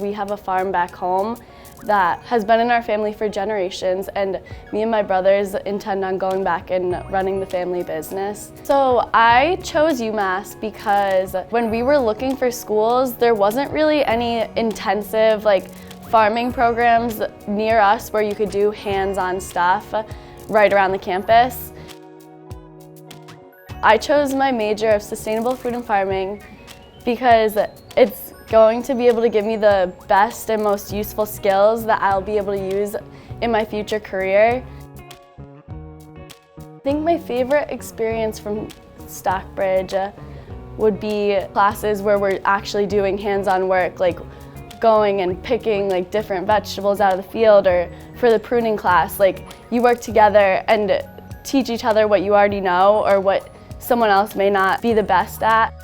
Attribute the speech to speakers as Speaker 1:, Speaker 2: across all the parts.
Speaker 1: we have a farm back home that has been in our family for generations, and me and my brothers intend on going back and running the family business. So I chose UMass because when we were looking for schools, there wasn't really any intensive farming programs near us where you could do hands-on stuff right around the campus. I chose my major of sustainable food and farming because it's going to be able to give me the best and most useful skills that I'll be able to use in my future career. I think my favorite experience from Stockbridge would be classes where we're actually doing hands-on work, like going and picking different vegetables out of the field, or for the pruning class, you work together and teach each other what you already know or what someone else may not be the best at.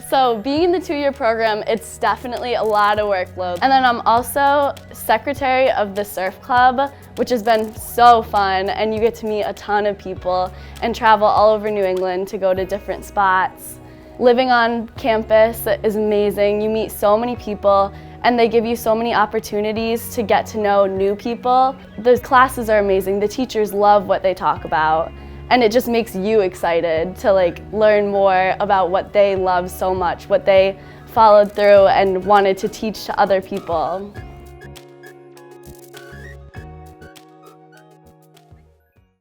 Speaker 1: So being in the 2-year program, it's definitely a lot of workload. And then I'm also secretary of the surf club, which has been so fun, and you get to meet a ton of people and travel all over New England to go to different spots. Living on campus is amazing. You meet so many people and they give you so many opportunities to get to know new people. The classes are amazing. The teachers love what they talk about. And it just makes you excited to learn more about what they love so much, what they followed through and wanted to teach to other people.